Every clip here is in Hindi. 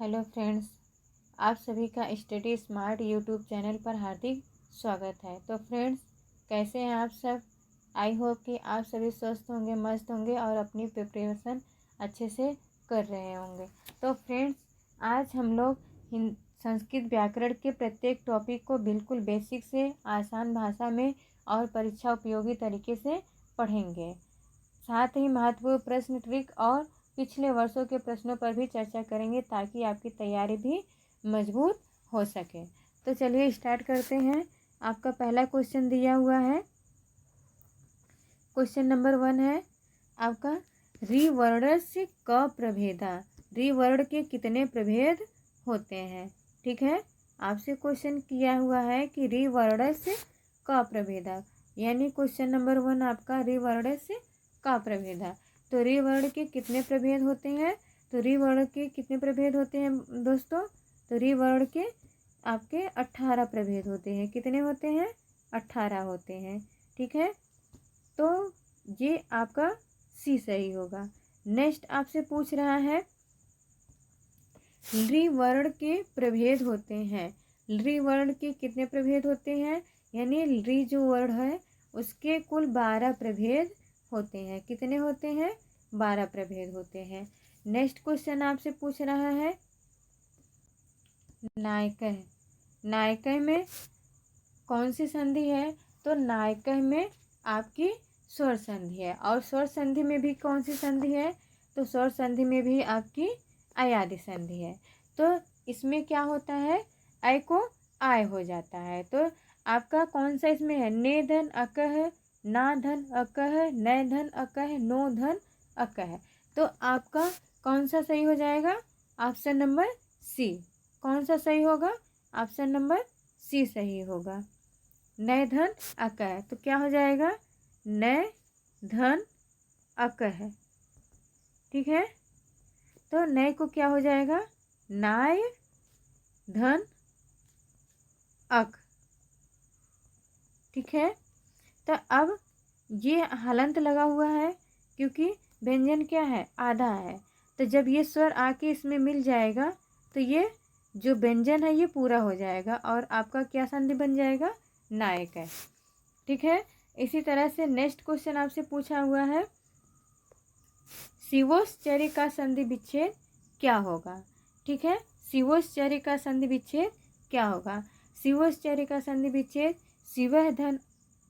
हेलो फ्रेंड्स, आप सभी का स्टडी स्मार्ट यूट्यूब चैनल पर हार्दिक स्वागत है। तो फ्रेंड्स, कैसे हैं आप सब। आई होप कि आप सभी स्वस्थ होंगे, मस्त होंगे और अपनी प्रिपरेशन अच्छे से कर रहे होंगे। तो फ्रेंड्स, आज हम लोग संस्कृत व्याकरण के प्रत्येक टॉपिक को बिल्कुल बेसिक से आसान भाषा में और परीक्षा उपयोगी तरीके से पढ़ेंगे। साथ ही महत्वपूर्ण प्रश्न, ट्रिक और पिछले वर्षों के प्रश्नों पर भी चर्चा करेंगे ताकि आपकी तैयारी भी मजबूत हो सके। तो चलिए स्टार्ट करते हैं। आपका पहला क्वेश्चन दिया हुआ है। क्वेश्चन नंबर 1 है आपका, रिवर्णस्य क प्रभेदा। रिवर्ण के कितने प्रभेद होते हैं। ठीक है, आपसे क्वेश्चन किया हुआ है कि रिवर्णस्य क प्रभेदा, यानी क्वेश्चन नंबर 1 आपका रिवर्णस्य का प्रभेदा। तो रिवर्ण के कितने प्रभेद होते हैं। तो रिवर्ण के कितने प्रभेद होते हैं दोस्तों। तो रिवर्ण के आपके 18 प्रभेद होते हैं। कितने होते हैं। 18 होते हैं। ठीक है, तो ये आपका सी सही होगा। नेक्स्ट आपसे पूछ रहा है, रिवर्ण के प्रभेद होते हैं। रिवर्ण के कितने प्रभेद होते हैं, यानी रि जो वर्ण है उसके कुल 12 प्रभेद होते हैं। कितने होते हैं। 12 प्रभेद होते हैं। नेक्स्ट क्वेश्चन आपसे पूछ रहा है, नायकः। नायकः में कौन सी संधि है। तो नायकः में आपकी स्वर संधि है। और स्वर संधि में भी कौन सी संधि है। तो स्वर संधि में भी आपकी अयादि संधि है। तो इसमें क्या होता है, अय को आय हो जाता है। तो आपका कौन सा इसमें है, ने धन अकह, ना धन अकह, नय धन अकह, नो धन अकह। तो आपका कौन सा सही हो जाएगा। Option number C. कौन सा सही होगा। ऑप्शन नंबर सी सही होगा। नय धन अकह, तो क्या हो जाएगा, नय धन अकह। ठीक है, तो नय को क्या हो जाएगा, नाय धन अक। ठीक है, तो अब ये हलंत लगा हुआ है क्योंकि व्यंजन क्या है, आधा है। तो जब ये स्वर आके इसमें मिल जाएगा तो ये जो व्यंजन है ये पूरा हो जाएगा और आपका क्या संधि बन जाएगा, नायक है। ठीक है, इसी तरह से नेक्स्ट क्वेश्चन आपसे पूछा हुआ है, शिवोश्चर्य का संधि विच्छेद क्या होगा। ठीक है, शिवोश्चर्य का संधि विच्छेद क्या होगा। शिवोश्चर्य का संधि विच्छेद शिवः धन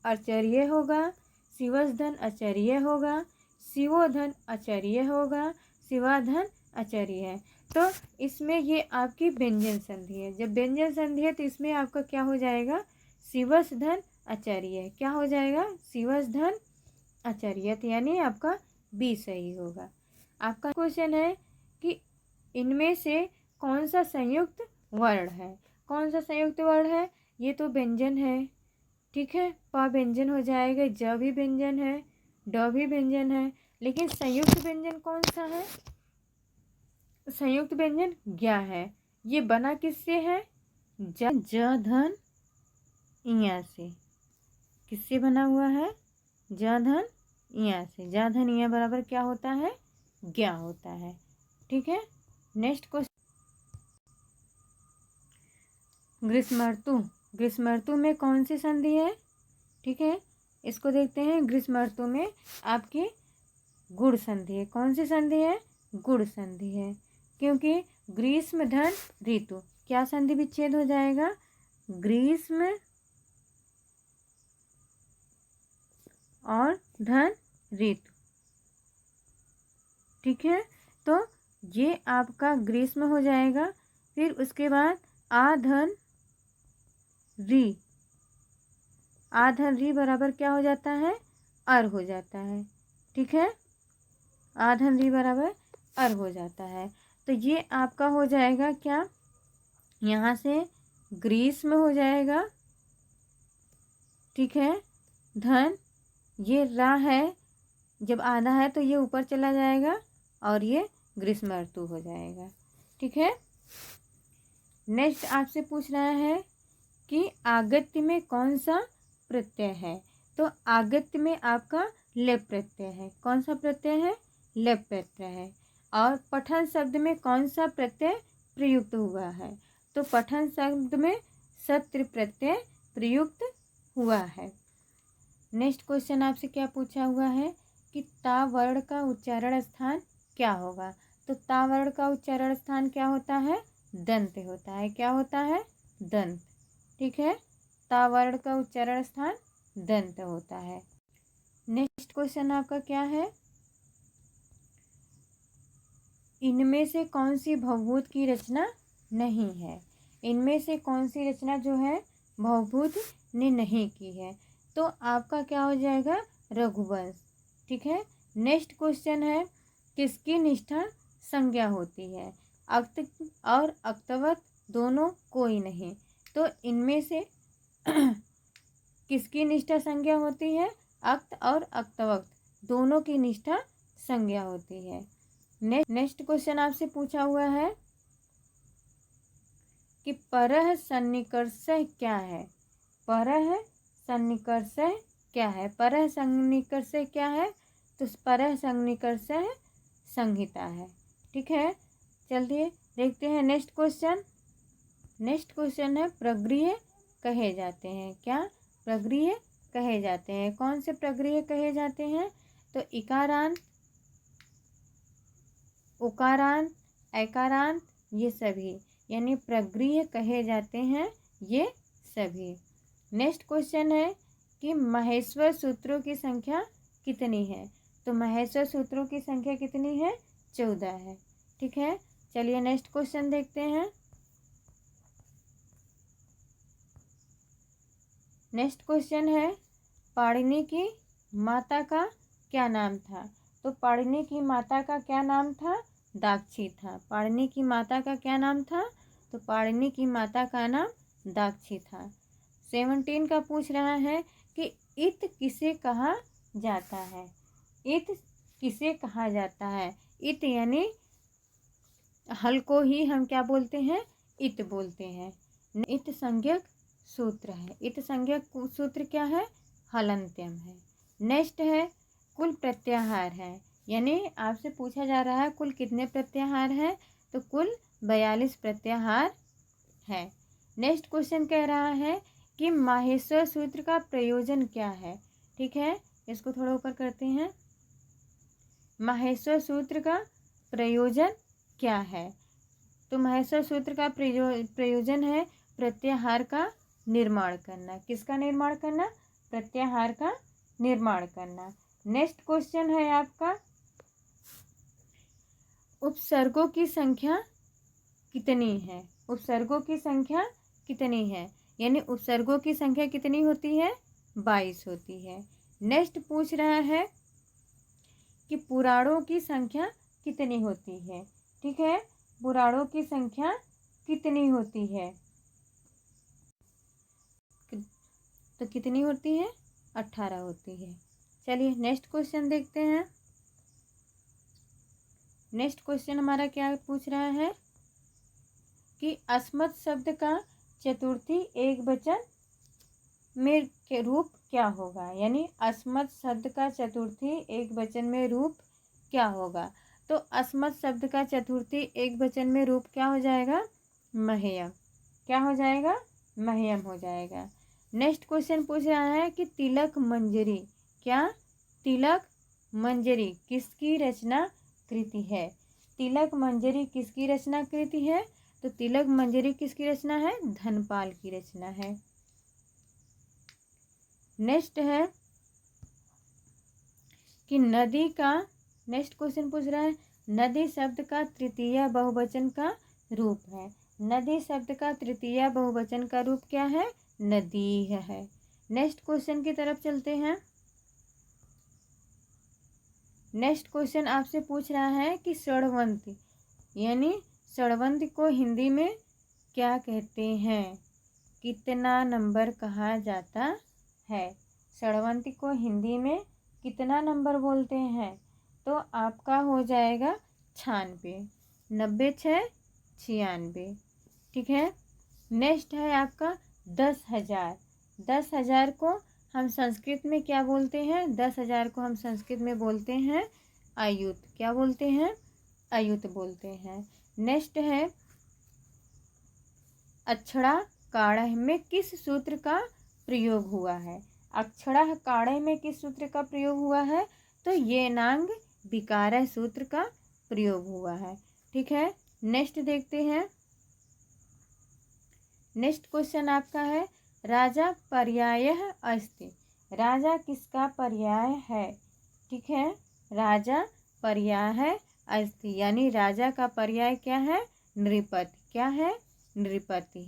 आचार्य होगा, शिवस धन आचार्य होगा, शिवो धन आचार्य होगा, शिवा धन आचार्य है। तो इसमें ये आपकी व्यंजन संधि है। जब व्यंजन संधि है तो इसमें आपका क्या हो जाएगा, शिवस धन आचार्य। क्या हो जाएगा, शिवस धन आचार्य, यानी आपका बी सही होगा। आपका क्वेश्चन है कि इनमें से कौन सा संयुक्त वर्ण है। कौन सा संयुक्त वर्ण है, ये तो व्यंजन है। ठीक है, प व्यंजन हो जाएगा, ज भी व्यंजन है, ड भी व्यंजन है, लेकिन संयुक्त व्यंजन कौन सा है। संयुक्त व्यंजन ज्ञ है। ये बना किससे है, ज धन इया से। किससे बना हुआ है, ज धन इया से। ज धन इया बराबर क्या होता है, ज्ञ होता है। ठीक है, नेक्स्ट क्वेश्चन, ग्रीष्म ऋतु। ग्रीष्म ऋतु में कौन सी संधि है। ठीक है, इसको देखते हैं। ग्रीष्म ऋतु में आपकी गुण संधि है। कौन सी संधि है, गुण संधि है, क्योंकि ग्रीष्म धन ऋतु, क्या संधि विच्छेद हो जाएगा, ग्रीष्म और धन ऋतु। ठीक है, तो ये आपका ग्रीष्म हो जाएगा। फिर उसके बाद आधन री। आधन री बराबर क्या हो जाता है, अर हो जाता है। ठीक है, आधन री बराबर अर हो जाता है। तो ये आपका हो जाएगा क्या, यहाँ से ग्रीष्म हो जाएगा। ठीक है, धन ये रा है, जब आधा है तो ये ऊपर चला जाएगा और ये ग्रीष्म ऋतु हो जाएगा। ठीक है, नेक्स्ट आपसे पूछ रहा है कि आगत्य में कौन सा प्रत्यय है। तो आगत्य में आपका लेप प्रत्यय है। कौन सा प्रत्यय है, लेप प्रत्यय है। और पठन शब्द में कौन सा प्रत्यय प्रयुक्त हुआ है। तो पठन शब्द में सत्र प्रत्यय प्रयुक्त हुआ है। नेक्स्ट क्वेश्चन आपसे क्या पूछा हुआ है कि ता वर्ण का उच्चारण स्थान क्या होगा। तो ता वर्ण का उच्चारण स्थान क्या होता है, दंत होता है। क्या होता है, दंत। ठीक है, ता वर्ण का उच्चारण स्थान दंत होता है। नेक्स्ट क्वेश्चन आपका क्या है, इनमें से कौन सी भवभूत की रचना नहीं है। इनमें से कौन सी रचना जो है भवभूत ने नहीं की है। तो आपका क्या हो जाएगा, रघुवंश। ठीक है। नेक्स्ट क्वेश्चन है, किसकी निष्ठा संज्ञा होती है। अक्त और अक्तवत दोनों कोई नहीं। तो इनमें से किसकी निष्ठा संज्ञा होती है, अक्त और अक्तवक्त दोनों की निष्ठा संज्ञा होती है। नेक्स्ट क्वेश्चन आपसे पूछा हुआ है कि परः सन्निकर्षः क्या है। परः सन्निकर्षः क्या है, परः सन्निकर्षः क्या है। तो परः सन्निकर्षः संहिता है। ठीक है, चलिए देखते हैं नेक्स्ट क्वेश्चन। नेक्स्ट क्वेश्चन है, प्रगृह्य कहे जाते हैं। क्या, प्रगृह्य कहे जाते हैं। कौन से प्रगृह्य कहे जाते हैं। तो इकारांत, उकारांत, ऐकारांत, ये सभी यानी प्रगृह्य कहे जाते हैं ये सभी। नेक्स्ट क्वेश्चन है कि महेश्वर सूत्रों की संख्या कितनी है। तो महेश्वर सूत्रों की संख्या कितनी है, 14 है। ठीक है, चलिए नेक्स्ट क्वेश्चन देखते हैं। नेक्स्ट क्वेश्चन है, पाणिनि की माता का क्या नाम था। तो पाणिनि की माता का क्या नाम था, दाक्षी था। पाणिनि की माता का क्या नाम था, तो पाणिनि की माता का नाम दाक्षी था। 17 का पूछ रहा है कि इत किसे कहा जाता है। इत किसे कहा जाता है। इत यानी हल को ही हम क्या बोलते हैं, इत बोलते हैं। इत संज्ञक सूत्र है। इत संज्ञक सूत्र क्या है, हलंत्यम है। नेक्स्ट है, कुल प्रत्याहार है। यानी आपसे पूछा जा रहा है कुल कितने प्रत्याहार हैं। तो कुल 42 प्रत्याहार है। नेक्स्ट क्वेश्चन कह रहा है कि माहेश्वर सूत्र का प्रयोजन क्या है। ठीक है, इसको थोड़ा ऊपर करते हैं। माहेश्वर सूत्र का प्रयोजन क्या है। तो माहेश्वर सूत्र का प्रयोजन है प्रत्याहार का निर्माण करना। किसका निर्माण करना, प्रत्याहार का निर्माण करना। नेक्स्ट क्वेश्चन है आपका, उपसर्गों की संख्या कितनी है। उपसर्गों की संख्या कितनी है, यानी उपसर्गों की संख्या कितनी होती है, 22 होती है। नेक्स्ट पूछ रहा है कि पुराणों की संख्या कितनी होती है। ठीक है, पुराणों की संख्या कितनी होती है। तो कितनी होती है, 18 होती है। चलिए नेक्स्ट क्वेश्चन देखते हैं। नेक्स्ट क्वेश्चन हमारा क्या पूछ रहा है कि अस्मत् शब्द का चतुर्थी एक वचन में के रूप क्या होगा। यानी अस्मत् शब्द का चतुर्थी एक वचन में रूप क्या होगा। तो अस्मत् शब्द का चतुर्थी एक वचन में रूप क्या हो जाएगा, मह्यम। क्या हो जाएगा, मह्यम हो जाएगा। नेक्स्ट क्वेश्चन पूछ रहा है कि तिलक मंजरी, क्या, तिलक मंजरी किसकी रचना कृति है। तिलक मंजरी किसकी रचना कृति है। तो तिलक मंजरी किसकी रचना है, धनपाल की रचना है। नेक्स्ट है कि नदी का, नेक्स्ट क्वेश्चन पूछ रहा है नदी शब्द का तृतीय बहुवचन का रूप है। नदी शब्द का तृतीय बहुवचन का रूप क्या है, नदी है। नेक्स्ट क्वेश्चन की तरफ चलते हैं। नेक्स्ट क्वेश्चन आपसे पूछ रहा है कि षड्वंत यानी षड्वंत को हिंदी में क्या कहते हैं, कितना नंबर कहा जाता है। षड्वंत को हिंदी में कितना नंबर बोलते हैं। तो आपका हो जाएगा 96, 90 6 96। ठीक है, नेक्स्ट है आपका 10,000। 10,000 को हम संस्कृत में क्या बोलते हैं, 10,000 को हम संस्कृत में बोलते हैं अयुत। क्या बोलते हैं, अयुत बोलते हैं। नेक्स्ट है अक्षरा काढ़ में किस सूत्र का प्रयोग हुआ है? अक्षरा काढ़ में किस सूत्र का प्रयोग हुआ है? तो ये नांग विकार सूत्र का प्रयोग हुआ है। ठीक है, नेक्स्ट देखते हैं। नेक्स्ट क्वेश्चन आपका है, राजा पर्यायः अस्ति। राजा किसका पर्याय है? ठीक है, राजा पर्याय अस्ति, यानी राजा का पर्याय क्या है? नृपति। क्या है? नृपति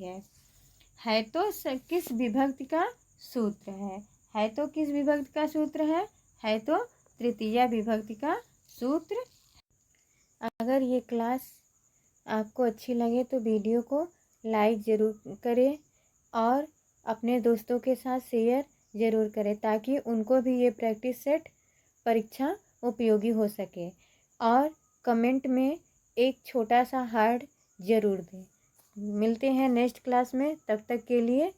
है तो किस विभक्ति का सूत्र है तो किस विभक्ति का सूत्र है तो तृतीया विभक्ति का सूत्र। अगर ये क्लास आपको अच्छी लगे तो वीडियो को लाइक ज़रूर करें और अपने दोस्तों के साथ शेयर ज़रूर करें, ताकि उनको भी ये प्रैक्टिस सेट परीक्षा उपयोगी हो सके। और कमेंट में एक छोटा सा हार्ट ज़रूर दें। मिलते हैं नेक्स्ट क्लास में, तब तक के लिए